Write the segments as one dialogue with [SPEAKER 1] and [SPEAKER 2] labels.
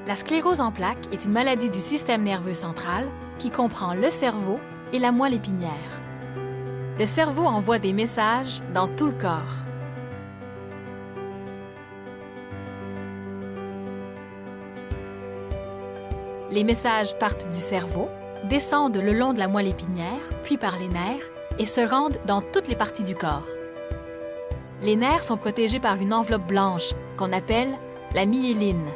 [SPEAKER 1] La sclérose en plaques est une maladie du système nerveux central qui comprend le cerveau et la moelle épinière. Le cerveau envoie des messages dans tout le corps. Les messages partent du cerveau, descendent le long de la moelle épinière, puis par les nerfs, et se rendent dans toutes les parties du corps. Les nerfs sont protégés par une enveloppe blanche qu'on appelle la myéline.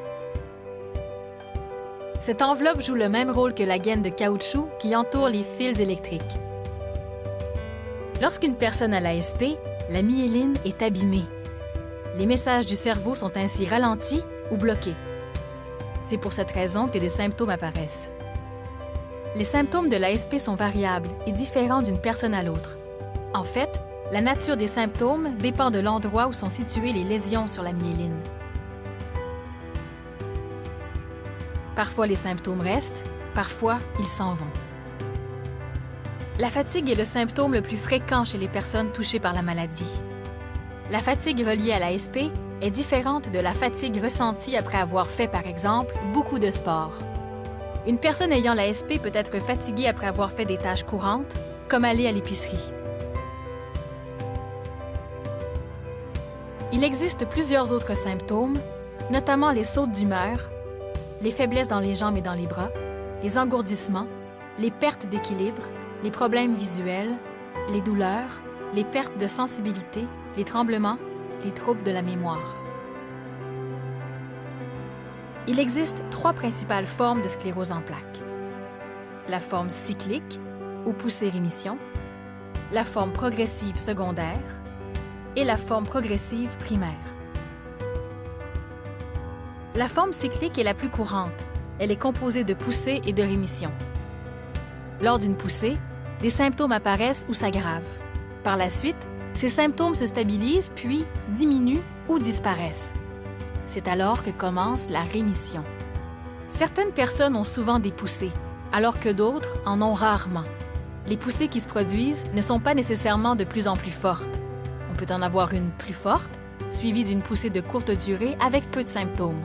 [SPEAKER 1] Cette enveloppe joue le même rôle que la gaine de caoutchouc qui entoure les fils électriques. Lorsqu'une personne a l'ASP, la myéline est abîmée. Les messages du cerveau sont ainsi ralentis ou bloqués. C'est pour cette raison que des symptômes apparaissent. Les symptômes de l'ASP sont variables et différents d'une personne à l'autre. En fait, la nature des symptômes dépend de l'endroit où sont situées les lésions sur la myéline. Parfois, les symptômes restent, parfois, ils s'en vont. La fatigue est le symptôme le plus fréquent chez les personnes touchées par la maladie. La fatigue reliée à l'ASP est différente de la fatigue ressentie après avoir fait, par exemple, beaucoup de sport. Une personne ayant l'ASP peut être fatiguée après avoir fait des tâches courantes, comme aller à l'épicerie. Il existe plusieurs autres symptômes, notamment les sautes d'humeur, les faiblesses dans les jambes et dans les bras, les engourdissements, les pertes d'équilibre, les problèmes visuels, les douleurs, les pertes de sensibilité, les tremblements, les troubles de la mémoire. Il existe 3 principales formes de sclérose en plaques. La forme cyclique, ou poussée-rémission, la forme progressive secondaire et la forme progressive primaire. La forme cyclique est la plus courante. Elle est composée de poussée et de rémission. Lors d'une poussée, des symptômes apparaissent ou s'aggravent. Par la suite, ces symptômes se stabilisent puis diminuent ou disparaissent. C'est alors que commence la rémission. Certaines personnes ont souvent des poussées, alors que d'autres en ont rarement. Les poussées qui se produisent ne sont pas nécessairement de plus en plus fortes. On peut en avoir une plus forte, suivie d'une poussée de courte durée avec peu de symptômes.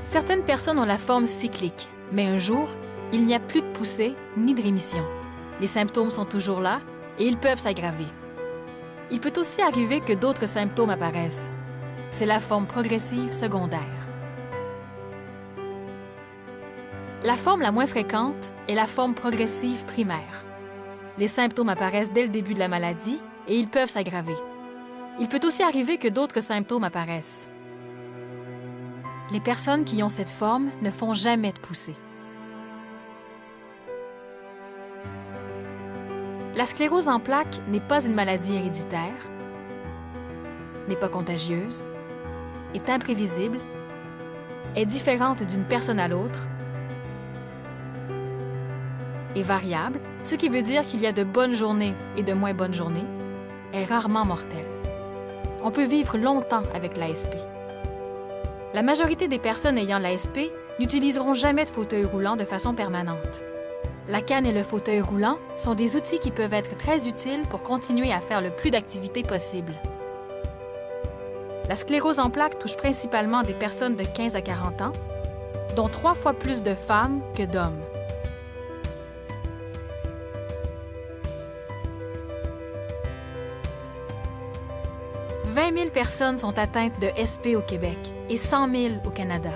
[SPEAKER 1] Certaines personnes ont la forme cyclique, mais un jour, il n'y a plus de poussée ni de rémission. Les symptômes sont toujours là et ils peuvent s'aggraver. Il peut aussi arriver que d'autres symptômes apparaissent. C'est la forme progressive secondaire. La forme la moins fréquente est la forme progressive primaire. Les symptômes apparaissent dès le début de la maladie et ils peuvent s'aggraver. Il peut aussi arriver que d'autres symptômes apparaissent. Les personnes qui ont cette forme ne font jamais de poussée. La sclérose en plaques n'est pas une maladie héréditaire, n'est pas contagieuse, est imprévisible, est différente d'une personne à l'autre, est variable, ce qui veut dire qu'il y a de bonnes journées et de moins bonnes journées, est rarement mortelle. On peut vivre longtemps avec l'ASP. La majorité des personnes ayant l'ASP n'utiliseront jamais de fauteuil roulant de façon permanente. La canne et le fauteuil roulant sont des outils qui peuvent être très utiles pour continuer à faire le plus d'activités possible. La sclérose en plaques touche principalement des personnes de 15 à 40 ans, dont 3 fois plus de femmes que d'hommes. « 20 000 personnes sont atteintes de SP au Québec et 100 000 au Canada.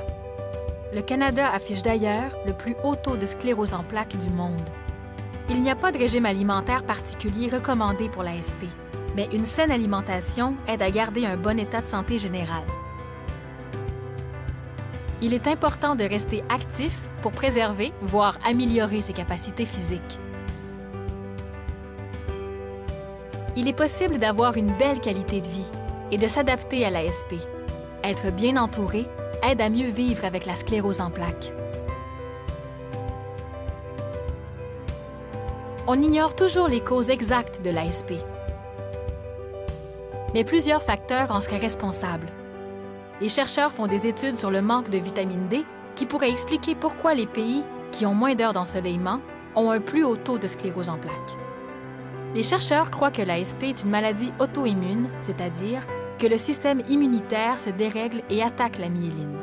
[SPEAKER 1] Le Canada affiche d'ailleurs le plus haut taux de sclérose en plaques du monde. Il n'y a pas de régime alimentaire particulier recommandé pour l'ASP, mais une saine alimentation aide à garder un bon état de santé général. Il est important de rester actif pour préserver, voire améliorer ses capacités physiques. Il est possible d'avoir une belle qualité de vie et de s'adapter à l'ASP. Être bien entouré aide à mieux vivre avec la sclérose en plaques. On ignore toujours les causes exactes de l'ASP. Mais plusieurs facteurs en seraient responsables. Les chercheurs font des études sur le manque de vitamine D qui pourrait expliquer pourquoi les pays qui ont moins d'heures d'ensoleillement ont un plus haut taux de sclérose en plaques. Les chercheurs croient que l'ASP est une maladie auto-immune, c'est-à-dire que le système immunitaire se dérègle et attaque la myéline.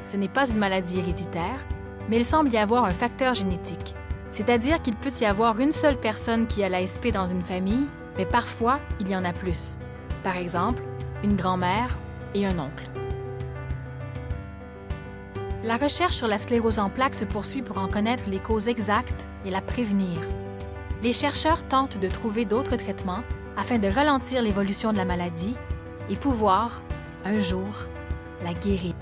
[SPEAKER 1] Ce n'est pas une maladie héréditaire, mais il semble y avoir un facteur génétique. C'est-à-dire qu'il peut y avoir une seule personne qui a l'ASP dans une famille, mais parfois, il y en a plus. Par exemple, une grand-mère et un oncle. La recherche sur la sclérose en plaques se poursuit pour en connaître les causes exactes et la prévenir. Les chercheurs tentent de trouver d'autres traitements afin de ralentir l'évolution de la maladie et pouvoir, un jour, la guérir.